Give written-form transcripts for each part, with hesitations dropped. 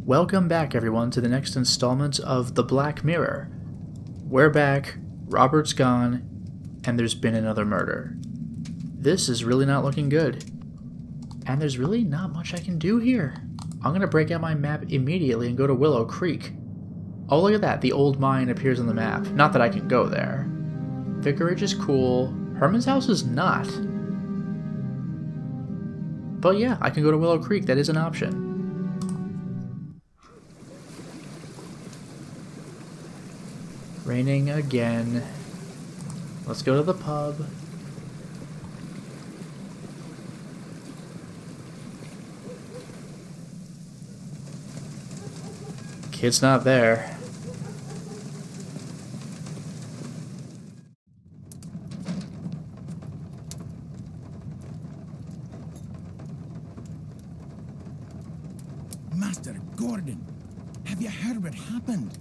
Welcome back, everyone, to the next installment of The Black Mirror. We're back, Robert's gone, and there's been another murder. This is really not looking good. And there's really not much I can do here. I'm going to break out my map immediately and go to Willow Creek. Oh, look at that. The old mine appears on the map. Not that I can go there. Vicarage is cool. Herman's house is not. But yeah, I can go to Willow Creek. That is an option. Raining again. Let's go to the pub. Kid's not there. Master Gordon, have you heard what happened?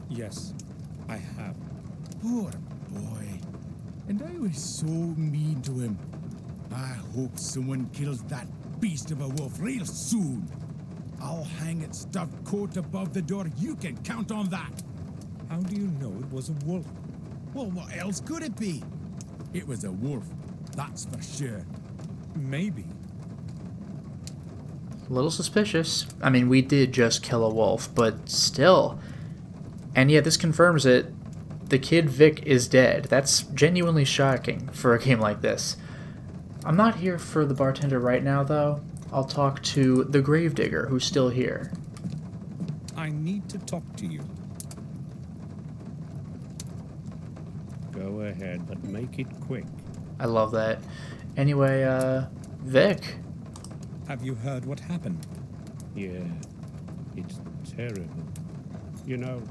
Yes, I have. Poor boy. And I was so mean to him. I hope someone kills that beast of a wolf real soon. I'll hang its stuffed coat above the door. You can count on that. How do you know it was a wolf? Well, what else could it be? It was a wolf, that's for sure. Maybe. A little suspicious. I mean, we did just kill a wolf, but still. And yeah, this confirms it. The kid Vic is dead. That's genuinely shocking for a game like this. I'm not here for the bartender right now, though. I'll talk to the gravedigger, who's still here. I need to talk to you. Go ahead, but make it quick. I love that. Anyway, Vic. Have you heard what happened? Yeah, it's terrible. You know,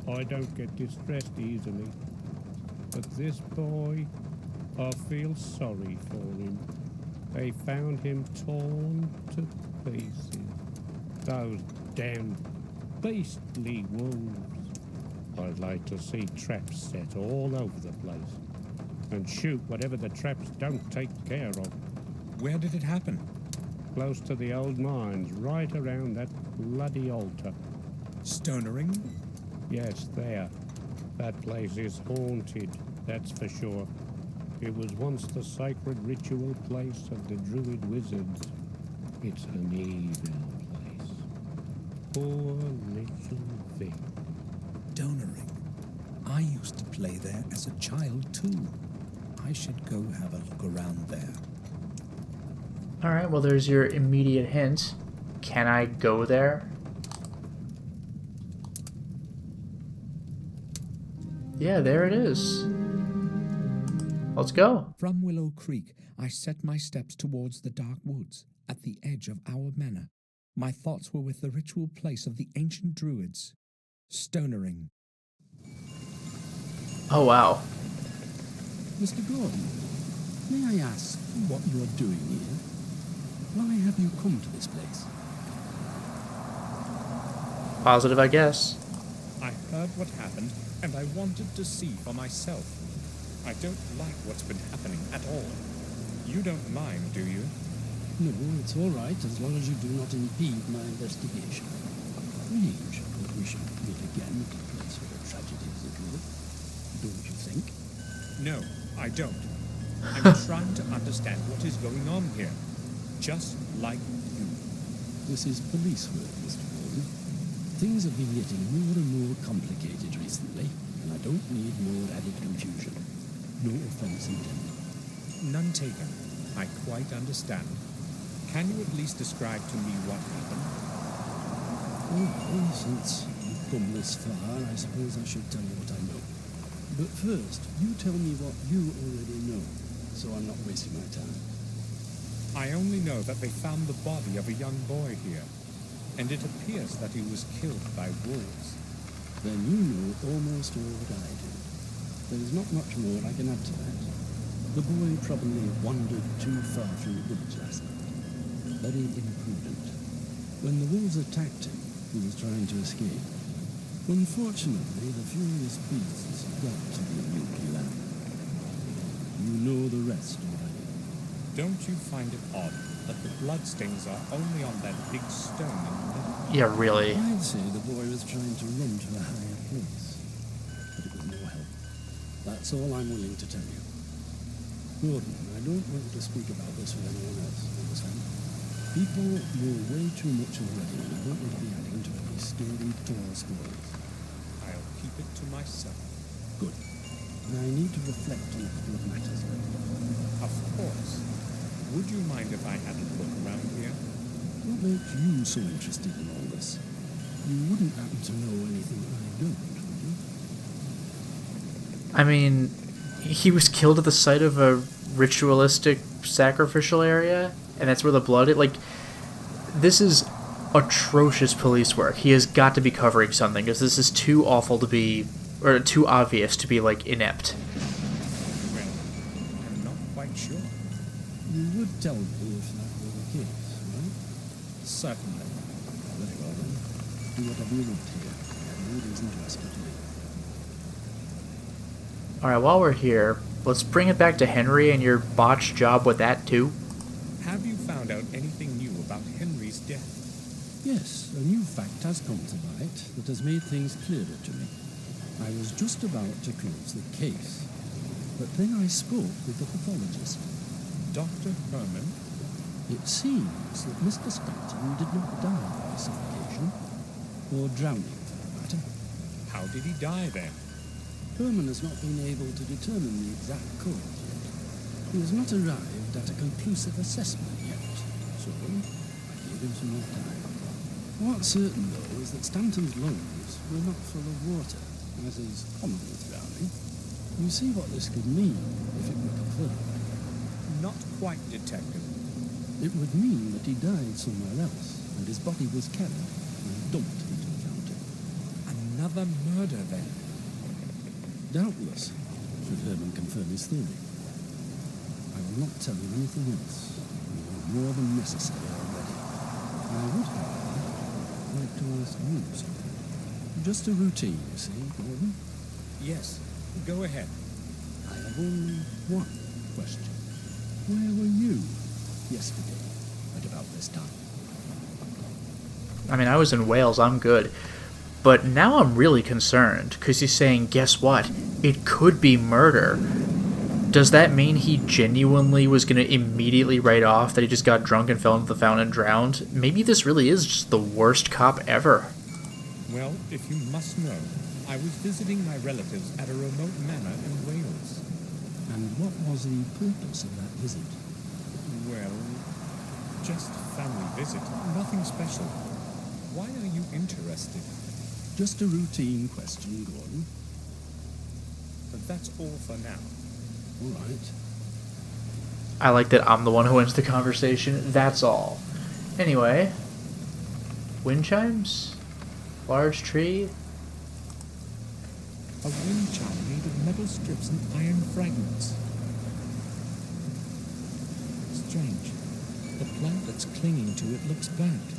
I don't get distressed easily. But this boy, I feel sorry for him. They found him torn to pieces. Those damn beastly wolves. I'd like to see traps set all over the place. And shoot whatever the traps don't take care of. Where did it happen? Close to the old mines, right around that bloody altar. Stonering? Yes, there. That place is haunted, that's for sure. It was once the sacred ritual place of the druid wizards. It's an evil place. Poor little Vic. Donering. I used to play there as a child too. I should go have a look around there. Alright, well there's your immediate hint. Can I go there? Yeah, there it is. Let's go. From Willow Creek, I set my steps towards the dark woods at the edge of our manor. My thoughts were with the ritual place of the ancient druids. Stonering. Oh, wow. Mr. Gordon, may I ask what you are doing here? Why have you come to this place? Positive, I guess. I heard what happened, and I wanted to see for myself. I don't like what's been happening at all. You don't mind, do you? No, it's all right, as long as you do not impede my investigation. Strange that we should meet again at a place where tragedies occur. Don't you think? No, I don't. I'm trying to understand what is going on here. Just like you. This is police work, Mr. Gordon. Things have been getting more and more complicated recently, and I don't need more added confusion. No offense intended. None taken. I quite understand. Can you at least describe to me what happened? Well, since you've come this far, I suppose I should tell you what I know. But first, you tell me what you already know, so I'm not wasting my time. I only know that they found the body of a young boy here, and it appears that he was killed by wolves. Then you know almost all that I do. There is not much more I can add to that. The boy probably wandered too far from the village last night. Very imprudent. When the wolves attacked him, he was trying to escape. Unfortunately, the furious beasts got to the milky lamb. You know the rest already. Don't you find it odd that the bloodstains are only on that big stone in the middle? Yeah, really. I'd say the boy was trying to run to a higher place, but it was no help. That's all I'm willing to tell you. Gordon, I don't want you to speak about this with anyone else, understand? People know way too much already, and I don't want to be adding to any scary tall stories. I'll keep it to myself. Good. And I need to reflect on a couple of matters. Of course. Would you mind if I had a look around here? What makes you so interested in all this? You wouldn't happen to know anything I don't, would you? I mean, he was killed at the site of a ritualistic sacrificial area, and that's where the blood is. Like, this is atrocious police work. He has got to be covering something, because this is too awful to be, or too obvious to be, like, inept. Well, I'm not quite sure. You would tell me if that were the case, right? Certainly. Very well then. Do whatever you want here. I have no reason to ask you to do. Alright, while we're here, let's bring it back to Henry and your botched job with that, too. Have you found out anything new about Henry's death? Yes, a new fact has come to light that has made things clearer to me. I was just about to close the case, but then I spoke with the pathologist. Dr. Herman? It seems that Mr. Stanton did not die by suffocation, or drowning for that matter. How did he die then? Herman has not been able to determine the exact cause yet. He has not arrived at a conclusive assessment yet, so I gave him some more time. What's certain, though, is that Stanton's lungs were not full of water, as is common with drowning. You see what this could mean if it were confirmed. Not quite, Detective. It would mean that he died somewhere else, and his body was carried and dumped into the fountain. Another murder, then. Doubtless, should Herman confirm his theory. I will not tell you anything else. You are more than necessary already. I would, however, like to ask you something. Just a routine, you see, Gordon? Yes, go ahead. I have only one question. Where were you yesterday at about this time? I mean, I was in Wales, I'm good. But now I'm really concerned, because he's saying, guess what? It could be murder. Does that mean he genuinely was going to immediately write off that he just got drunk and fell into the fountain and drowned? Maybe this really is just the worst cop ever. Well, if you must know, I was visiting my relatives at a remote manor in Wales. And what was the purpose of that visit? Well, just a family visit, nothing special. Why are you interested? Just a routine question, Gordon. But that's all for now. All right. I like that I'm the one who ends the conversation. That's all. Anyway, wind chimes? Large tree? A wind chime made of metal strips and iron fragments. Strange. The plant that's clinging to it looks burnt.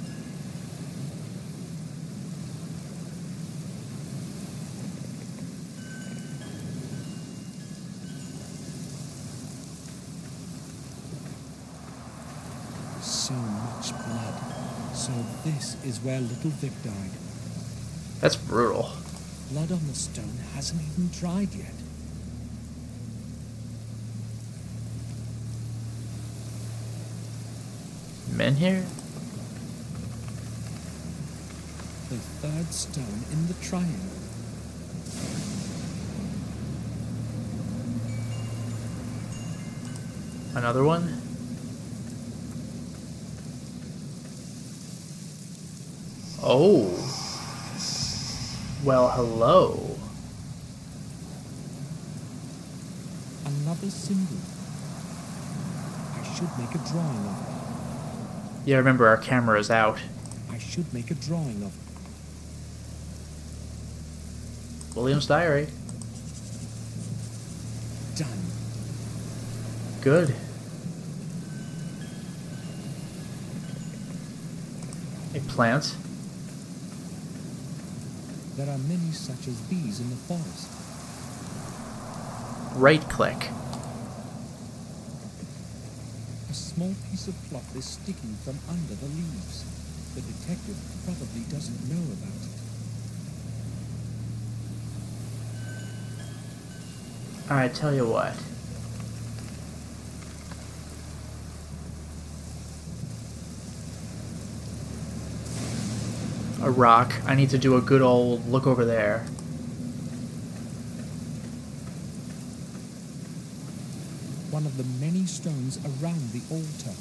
So much blood. So this is where little Vic died. That's brutal. Blood on the stone hasn't even dried yet. Men here? The third stone in the triangle. Another one? Oh. Well, hello. Another symbol. I should make a drawing of it. Yeah, remember our camera is out. I should make a drawing of it. William's diary. Done. Good. A plant. There are many such as these in the forest. Right click. A small piece of cloth is sticking from under the leaves. The detective probably doesn't know about it. Alright, tell you what. A rock. I need to do a good old look over there. One of the many stones around the altar.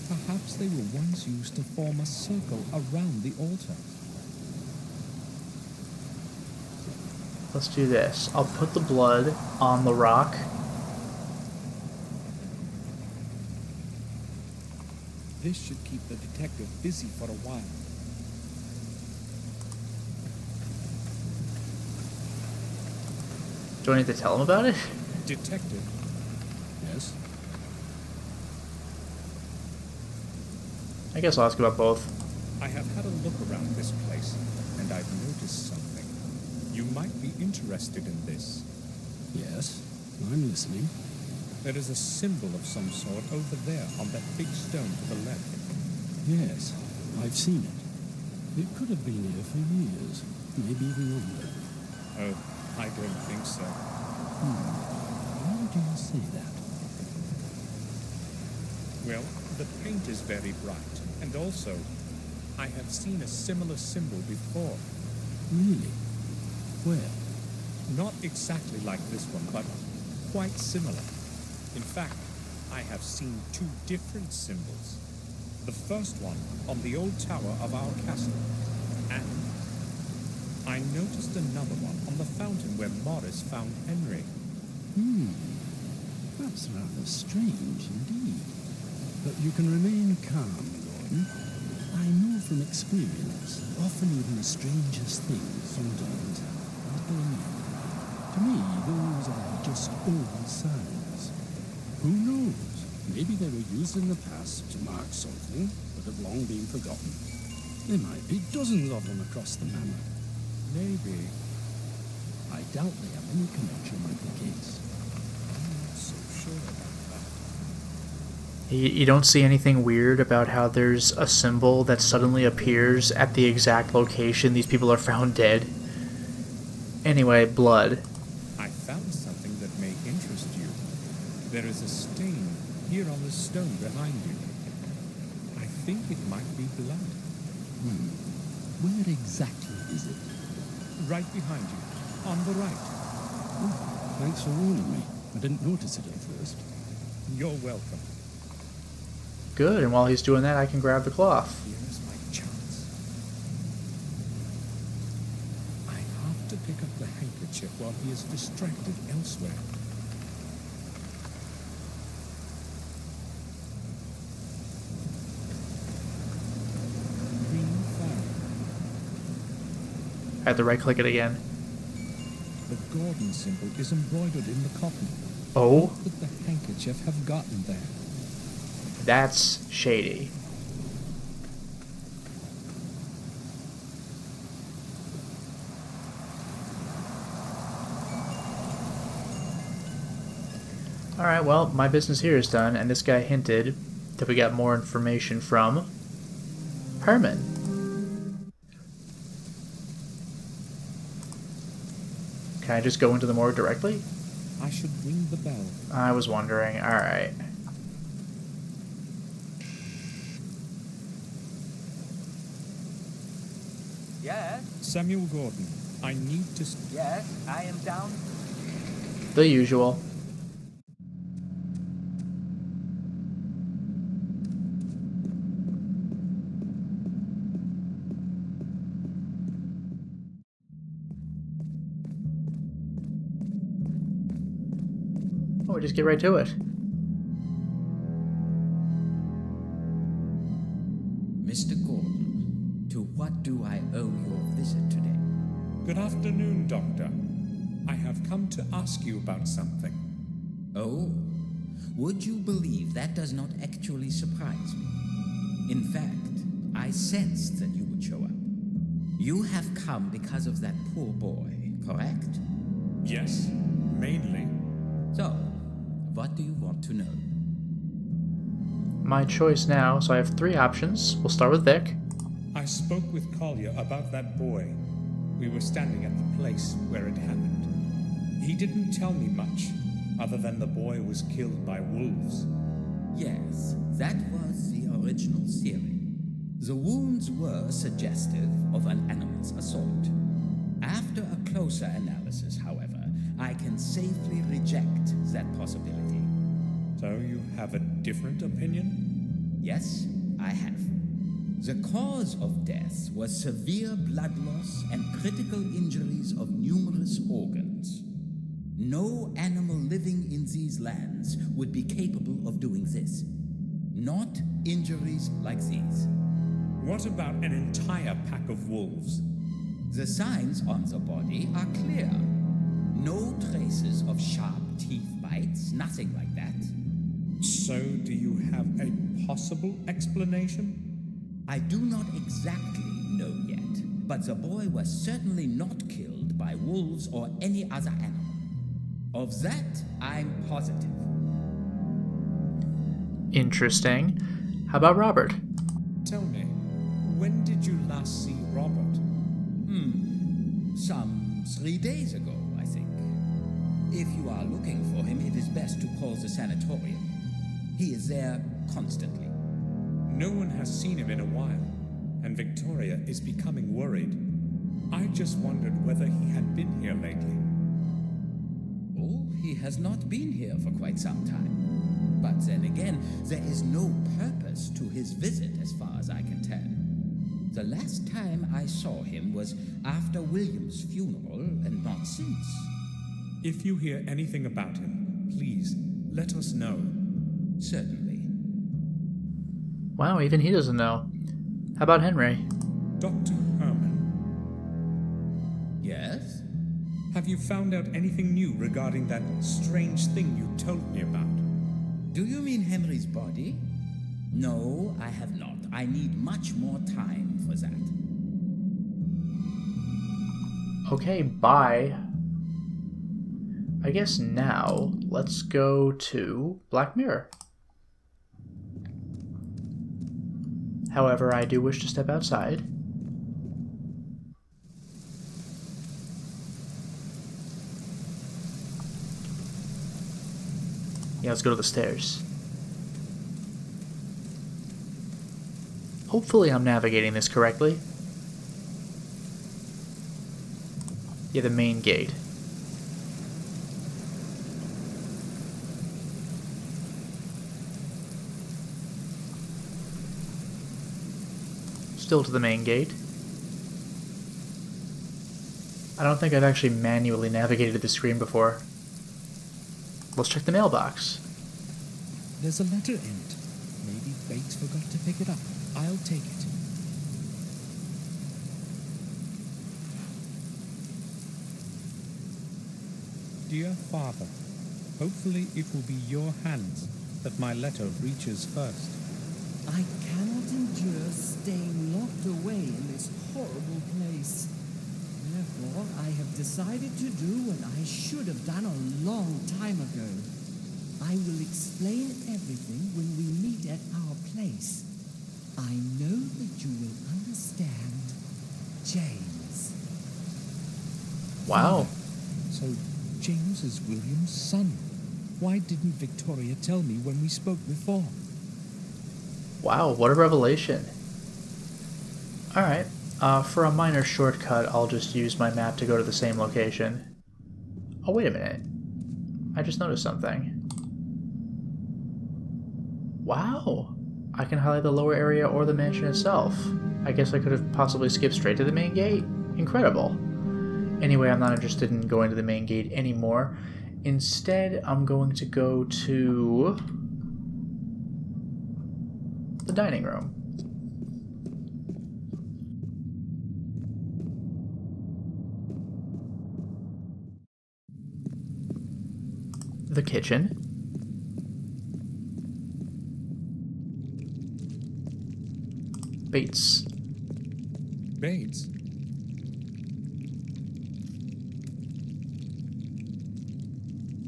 Perhaps they were once used to form a circle around the altar. Let's do this. I'll put the blood on the rock. This should keep the detective busy for a while. Do I need to tell him about it? Detective, Yes? I guess I'll ask about both. I have had a look around this place, and I've noticed something. You might be interested in this. Yes, I'm listening. There is a symbol of some sort over there on that big stone to the left. Yes, I've seen it. It could have been here for years, maybe even longer. Oh, I don't think so. Why do you say that? Well, the paint is very bright, and also, I have seen a similar symbol before. Really? Where? Not exactly like this one, but quite similar. In fact, I have seen two different symbols. The first one on the old tower of our castle, and I noticed another one on the fountain where Morris found Henry. That's rather strange indeed. But you can remain calm, Gordon. I know from experience, often even the strangest things sometimes happen. To me, those are just old signs. Who knows? Maybe they were used in the past to mark something, but have long been forgotten. There might be dozens of them across the manor. Maybe. I doubt they have any connection with the case. I'm not so sure about that. You don't see anything weird about how there's a symbol that suddenly appears at the exact location these people are found dead? Anyway, blood. I found something that may interest you. There is a stain here on the stone behind you. I think it might be blood. Where exactly is it? Right behind you, on the right. Thanks for warning me. I didn't notice it at first. You're welcome. Good, and while he's doing that, I can grab the cloth. Here's my chance. I have to pick up the handkerchief while he is distracted elsewhere. Green fire. I have to right-click it again. The Gordon symbol is embroidered in the cotton. Oh? What could the handkerchief have gotten there? That's shady. Alright, well, my business here is done, and this guy hinted that we got more information from Herman. Can I just go into the morgue directly? I should ring the bell. I was wondering. Alright. Yes, Samuel Gordon, I need to... yes, I am down. The usual. Oh, we just get right to it. Mr. Gordon, to what do I owe your visit today? Good afternoon, Doctor. I have come to ask you about something. Oh, would you believe that does not actually surprise me? In fact, I sensed that you would show up. You have come because of that poor boy, correct? Yes, mainly. So, what do you want to know? My choice now, so I have three options. We'll start with Vic. I spoke with Collier about that boy. We were standing at the place where it happened. He didn't tell me much, other than the boy was killed by wolves. Yes, that was the original theory. The wounds were suggestive of an animal's assault. After a closer analysis, however, I can safely reject that possibility. So you have a different opinion? Yes, I have. The cause of death was severe blood loss and critical injuries of numerous organs. No animal living in these lands would be capable of doing this. Not injuries like these. What about an entire pack of wolves? The signs on the body are clear. No traces of sharp teeth bites, nothing like that. So do you have a possible explanation? I do not exactly know yet, but the boy was certainly not killed by wolves or any other animal. Of that, I'm positive. Interesting. How about Robert? Tell me, when did you last see Robert? Some 3 days ago, I think. If you are looking for him, it is best to call the sanatorium. He is there constantly. No one has seen him in a while, and Victoria is becoming worried. I just wondered whether he had been here lately. Oh, he has not been here for quite some time. But then again, there is no purpose to his visit as far as I can tell. The last time I saw him was after William's funeral, and not since. If you hear anything about him, please let us know. Certainly. Wow, even he doesn't know. How about Henry? Dr. Herman, Yes? have you found out anything new regarding that strange thing you told me about? Do you mean Henry's body? No, I have not. I need much more time for that. Okay, bye. I guess now, let's go to Black Mirror. However, I do wish to step outside. Yeah, let's go to the stairs. Hopefully I'm navigating this correctly. Yeah, the main gate. Still to the main gate. I don't think I've actually manually navigated the screen before. Let's check the mailbox. There's a letter in it. Maybe Bates forgot to pick it up. I'll take it. Dear Father, hopefully it will be your hands that my letter reaches first. I cannot endure staying locked away in this horrible place. Therefore, I have decided to do what I should have done a long time ago. I will explain everything when we meet at our place. I know that you will understand. James. Wow. So, James is William's son. Why didn't Victoria tell me when we spoke before? Wow, what a revelation. Alright, for a minor shortcut, I'll just use my map to go to the same location. Oh, wait a minute. I just noticed something. Wow! I can highlight the lower area or the mansion itself. I guess I could have possibly skipped straight to the main gate. Incredible. Anyway, I'm not interested in going to the main gate anymore. Instead, I'm going to go to the dining room. The kitchen. Bates. Bates,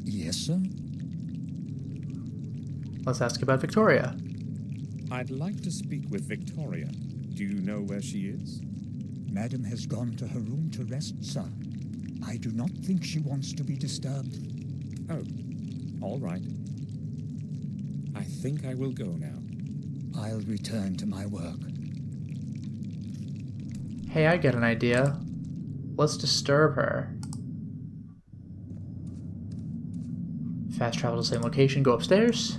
Yes, sir? Let's ask about Victoria. I'd like to speak with Victoria. Do you know where she is? Madam has gone to her room to rest, sir. I do not think she wants to be disturbed. Oh, all right. I think I will go now. I'll return to my work. Hey, I get an idea. Let's disturb her. Fast travel to the same location, go upstairs.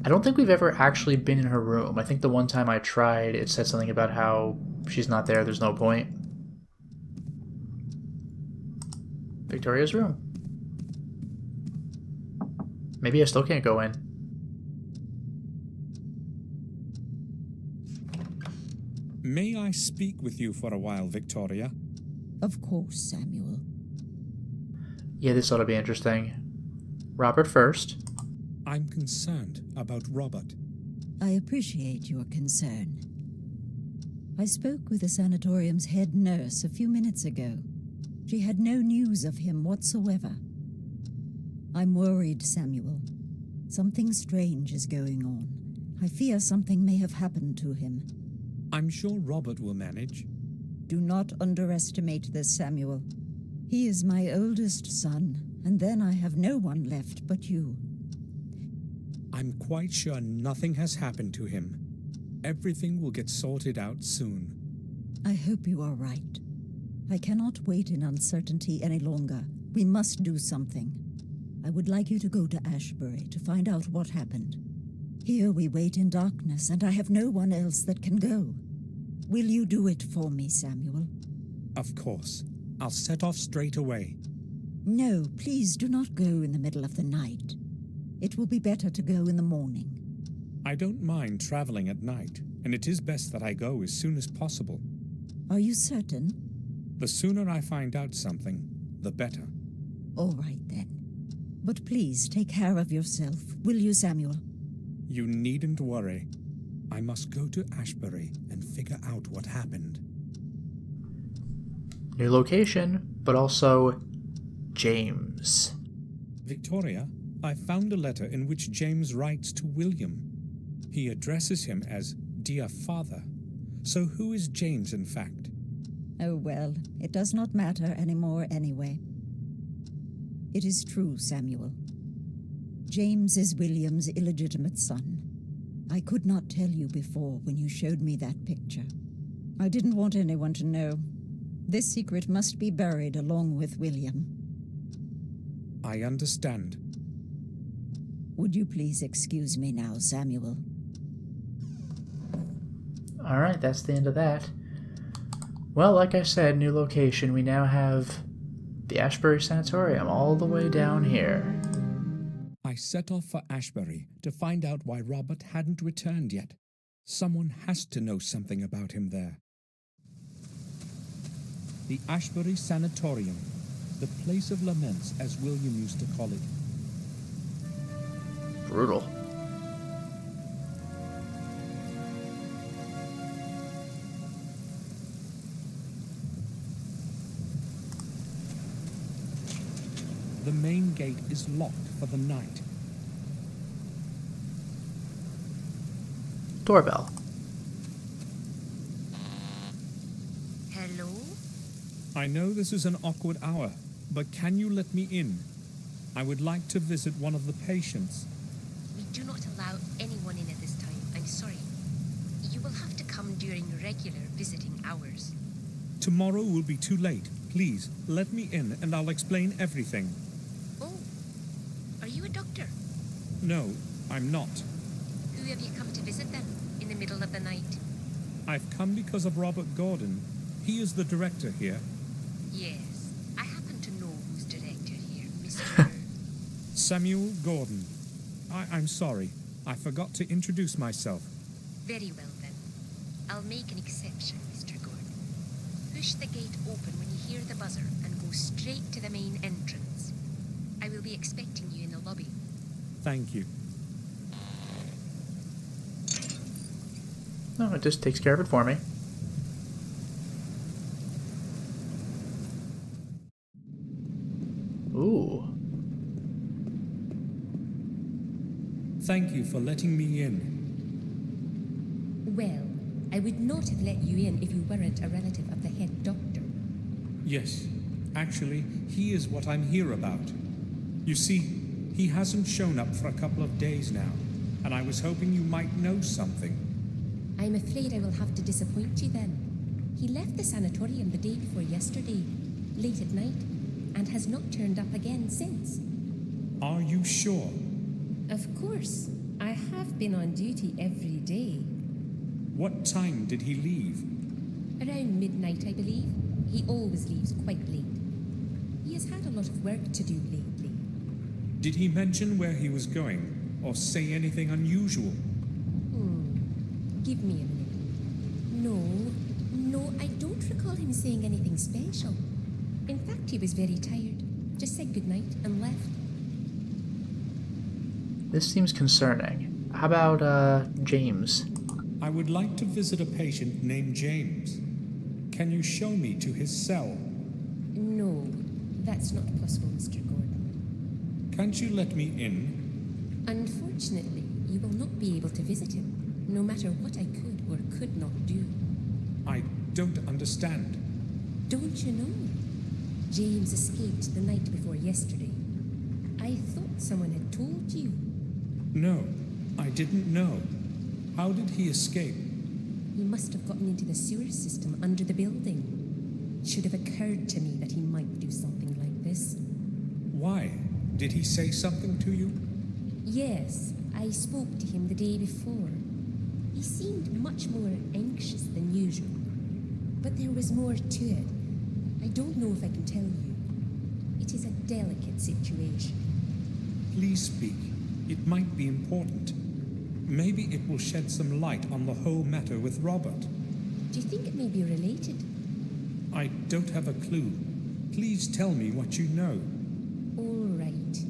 I don't think we've ever actually been in her room. I think the one time I tried, it said something about how she's not there, there's no point. Victoria's room. Maybe I still can't go in. May I speak with you for a while, Victoria? Of course, Samuel. Yeah, this ought to be interesting. Robert first. I'm concerned about Robert. I appreciate your concern. I spoke with the sanatorium's head nurse a few minutes ago. She had no news of him whatsoever. I'm worried, Samuel. Something strange is going on. I fear something may have happened to him. I'm sure Robert will manage. Do not underestimate this, Samuel. He is my oldest son, and then I have no one left but you. I'm quite sure nothing has happened to him. Everything will get sorted out soon. I hope you are right. I cannot wait in uncertainty any longer. We must do something. I would like you to go to Ashbury to find out what happened. Here we wait in darkness, and I have no one else that can go. Will you do it for me, Samuel? Of course. I'll set off straight away. No, please do not go in the middle of the night. It will be better to go in the morning. I don't mind traveling at night, and it is best that I go as soon as possible. Are you certain? The sooner I find out something, the better. All right, then. But please take care of yourself, will you, Samuel? You needn't worry. I must go to Ashbury and figure out what happened. New location, but also James. Victoria, I found a letter in which James writes to William. He addresses him as Dear Father. So who is James, in fact? Oh, well, it does not matter anymore anyway. It is true, Samuel. James is William's illegitimate son. I could not tell you before when you showed me that picture. I didn't want anyone to know. This secret must be buried along with William. I understand. Would you please excuse me now, Samuel? Alright, that's the end of that. Well, like I said, new location. We now have the Ashbury Sanatorium all the way down here. I set off for Ashbury to find out why Robert hadn't returned yet. Someone has to know something about him there. The Ashbury Sanatorium, the place of laments, as William used to call it. Brutal. The main gate is locked for the night. Doorbell. Hello? I know this is an awkward hour, but can you let me in? I would like to visit one of the patients. We do not allow anyone in at this time. I'm sorry. You will have to come during regular visiting hours. Tomorrow will be too late. Please, let me in and I'll explain everything. Oh, are you a doctor? No, I'm not. Who have you come to visit then, in the middle of the night? I've come because of Robert Gordon. He is the director here. Yes, I happen to know who's director here, Mr. Samuel Gordon. I'm sorry. I forgot to introduce myself. Very well then. I'll make an exception, Mr. Gordon. Push the gate open when you hear the buzzer and go straight to the main entrance. I will be expecting you in the lobby. Thank you. No, it just takes care of it for me. Ooh. Thank you for letting me in. Well, I would not have let you in if you weren't a relative of the head doctor. Yes, actually, he is what I'm here about. You see, he hasn't shown up for a couple of days now, and I was hoping you might know something. I'm afraid I will have to disappoint you then. He left the sanatorium the day before yesterday, late at night, and has not turned up again since. Are you sure? Of course. I have been on duty every day. What time did he leave? Around midnight, I believe. He always leaves quite late. He has had a lot of work to do lately. Did he mention where he was going, or say anything unusual? Give me a minute. No, I don't recall him saying anything special. In fact, he was very tired. Just said goodnight and left. This seems concerning. How about, James? I would like to visit a patient named James. Can you show me to his cell? No, that's not possible, Mr. Gordon. Can't you let me in? Unfortunately, you will not be able to visit him, no matter what I could or could not do. I don't understand. Don't you know? James escaped the night before yesterday. I thought someone had told you. No, I didn't know. How did he escape? He must have gotten into the sewer system under the building. It should have occurred to me that he might do something like this. Why? Did he say something to you? Yes, I spoke to him the day before. He seemed much more anxious than usual. But there was more to it. I don't know if I can tell you. It is a delicate situation. Please speak. It might be important. Maybe it will shed some light on the whole matter with Robert. Do you think it may be related? I don't have a clue. Please tell me what you know. All right.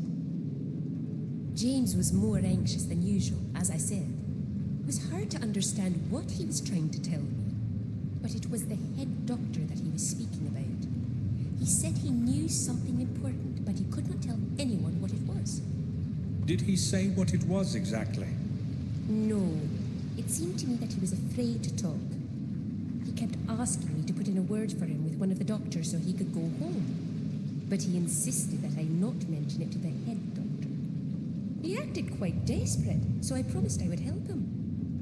James was more anxious than usual, as I said. It was hard to understand what he was trying to tell me, but it was the head doctor that he was speaking about. He said he knew something important, but he could not tell anyone what it was. Did he say what it was exactly? No. It seemed to me that he was afraid to talk. He kept asking me to put in a word for him with one of the doctors so he could go home. But he insisted that I not mention it to the head doctor. He acted quite desperate, so I promised I would help him.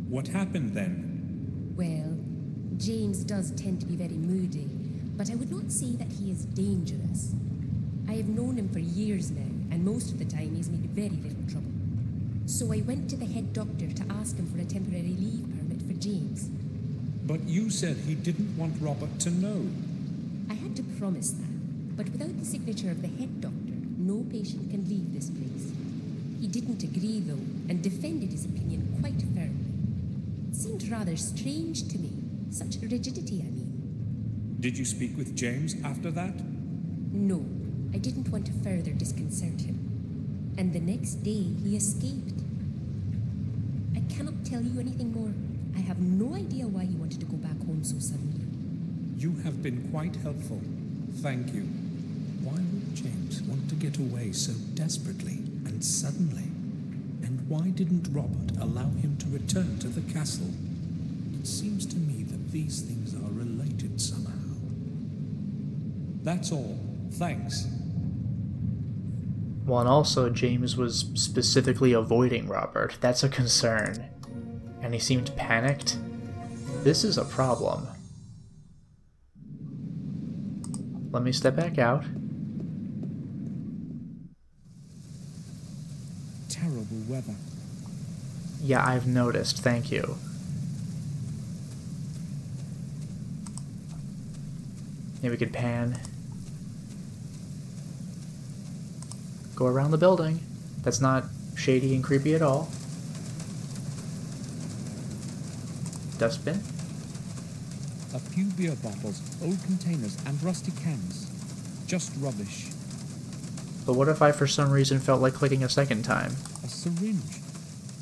What happened then? Well, James does tend to be very moody, but I would not say that he is dangerous. I have known him for years now, and most of the time he's made very little trouble. So I went to the head doctor to ask him for a temporary leave permit for James. But you said he didn't want Robert to know. I had to promise that, but without the signature of the head doctor, no patient can leave this place. He didn't agree, though, and defended his opinion quite firmly. It seemed rather strange to me, such rigidity, I mean. Did you speak with James after that? No, I didn't want to further disconcert him. And the next day, he escaped. I cannot tell you anything more. I have no idea why he wanted to go back home so suddenly. You have been quite helpful. Thank you. Why would James want to get away so desperately and suddenly? And why didn't Robert allow him to return to the castle? It seems to me that these things are related somehow. That's all. Thanks. Well, and also James was specifically avoiding Robert. That's a concern. And he seemed panicked. This is a problem. Let me step back out. Terrible weather. Yeah, I've noticed. Thank you. Maybe we could pan. Go around the building. That's not shady and creepy at all. Dustbin. A few beer bottles, old containers, and rusty cans. Just rubbish. But what if I for some reason felt like clicking a second time? A syringe.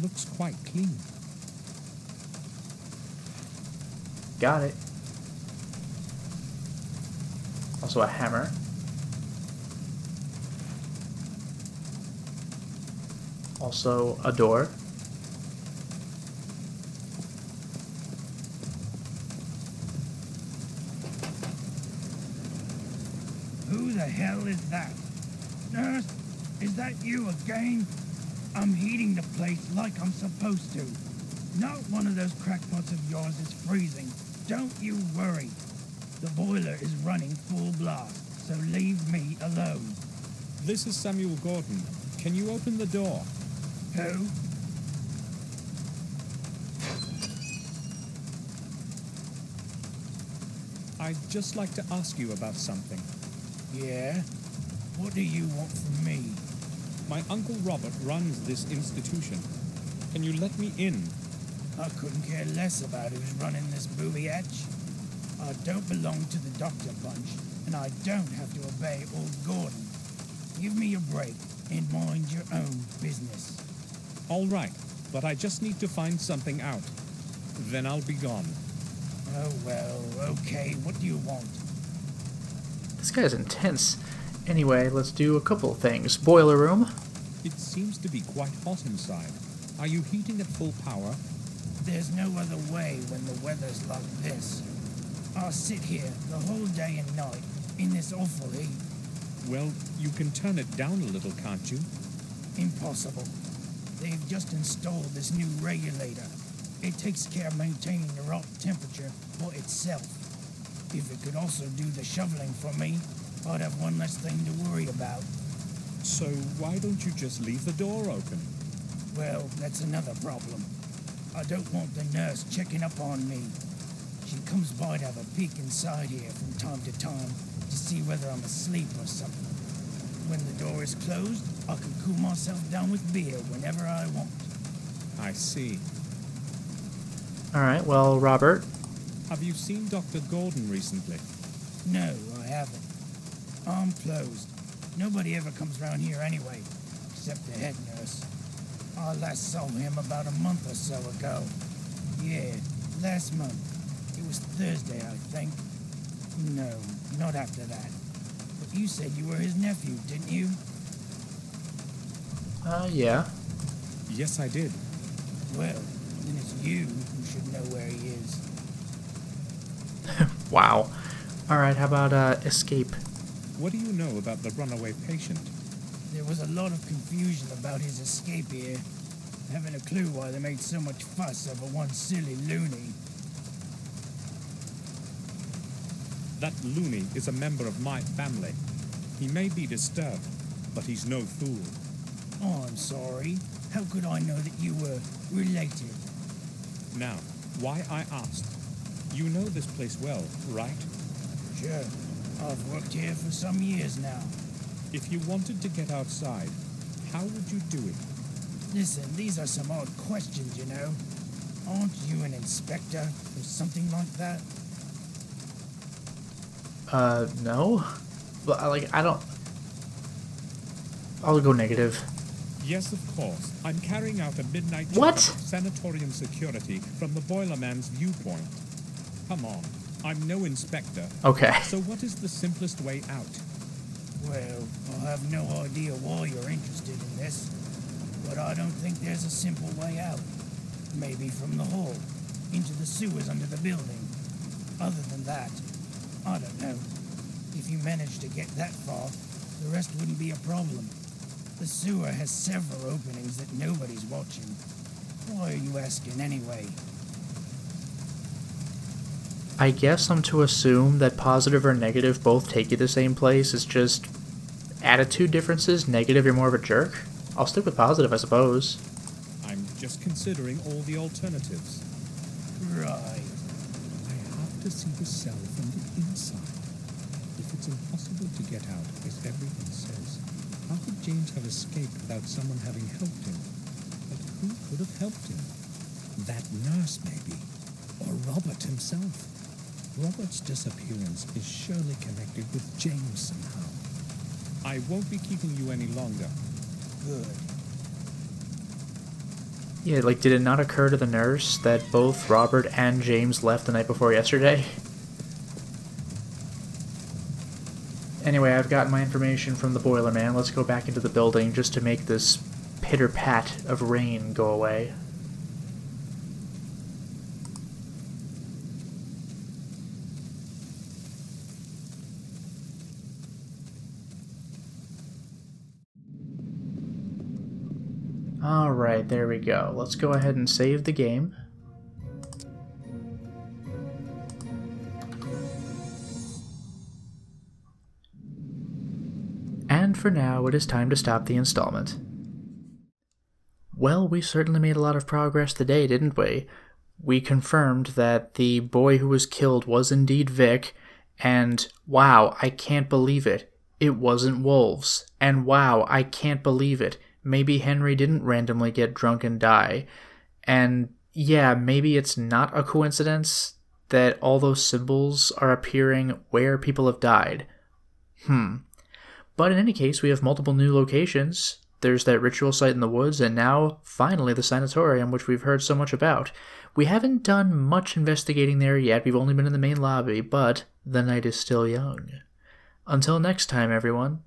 Looks quite clean. Got it. Also a hammer. Also a door. the hell is that? Nurse, is that you again? I'm heating the place like I'm supposed to. Not one of those crackpots of yours is freezing. Don't you worry. The boiler is running full blast, so leave me alone. This is Samuel Gordon. Can you open the door? Who? I'd just like to ask you about something. Yeah? What do you want from me? My Uncle Robert runs this institution. Can you let me in? I couldn't care less about who's running this booby hatch. I don't belong to the doctor bunch, and I don't have to obey old Gordon. Give me a break and mind your own business. All right, but I just need to find something out. Then I'll be gone. Oh, well, okay. What do you want? This guy's intense. Anyway, let's do a couple of things. Boiler room. It seems to be quite hot inside. Are you heating at full power? There's no other way when the weather's like this. I'll sit here the whole day and night in this awful heat. Well, you can turn it down a little, can't you? Impossible. They've just installed this new regulator. It takes care of maintaining the right temperature for itself. If it could also do the shoveling for me, I'd have one less thing to worry about. So why don't you just leave the door open? Well, that's another problem. I don't want the nurse checking up on me. She comes by to have a peek inside here from time to time to see whether I'm asleep or something. When the door is closed, I can cool myself down with beer whenever I want. I see. Alright, well, Robert. Have you seen Dr. Gordon recently? No, I haven't. I'm closed. Nobody ever comes round here anyway, except the head nurse. I last saw him about a month or so ago. Yeah, last month. It was Thursday, I think. No, not after that. But you said you were his nephew, didn't you? Yeah. Yes, I did. Well, then it's you who should know where he is. Wow. Alright, how about, escape? What do you know about the runaway patient? There was a lot of confusion about his escape here. I haven't a clue why they made so much fuss over one silly loony. That loony is a member of my family. He may be disturbed, but he's no fool. Oh, I'm sorry. How could I know that you were related? Now, why I asked. You know this place well, right? Sure. I've worked here for some years now. If you wanted to get outside, how would you do it? Listen, these are some odd questions, you know. Aren't you an inspector or something like that? No? But, I don't... I'll go negative. Yes, of course. I'm carrying out a midnight check What? of sanatorium security from the boilerman's viewpoint. Come on, I'm no inspector. Okay. So what is the simplest way out? Well, I have no idea why you're interested in this, but I don't think there's a simple way out. Maybe from the hall, into the sewers under the building. Other than that, I don't know. If you manage to get that far, the rest wouldn't be a problem. The sewer has several openings that nobody's watching. Why are you asking anyway? I guess I'm to assume that positive or negative both take you the same place. It's just attitude differences. Negative, you're more of a jerk. I'll stick with positive, I suppose. I'm just considering all the alternatives. Right. I have to see the cell from the inside. If it's impossible to get out, as everyone says, how could James have escaped without someone having helped him? But who could have helped him? That nurse, maybe. Or Robert himself. Robert's disappearance is surely connected with James somehow. I won't be keeping you any longer. Good. Yeah, did it not occur to the nurse that both Robert and James left the night before yesterday? Anyway, I've gotten my information from the boiler man. Let's go back into the building just to make this pitter-pat of rain go away. Alright, there we go. Let's go ahead and save the game. And for now, it is time to stop the installment. Well, we certainly made a lot of progress today, didn't we? We confirmed that the boy who was killed was indeed Vic, and wow, I can't believe it. It wasn't wolves. And wow, I can't believe it. Maybe Henry didn't randomly get drunk and die. And yeah, maybe it's not a coincidence that all those symbols are appearing where people have died. But in any case, we have multiple new locations. There's that ritual site in the woods, and now, finally, the sanatorium, which we've heard so much about. We haven't done much investigating there yet. We've only been in the main lobby, but the night is still young. Until next time, everyone.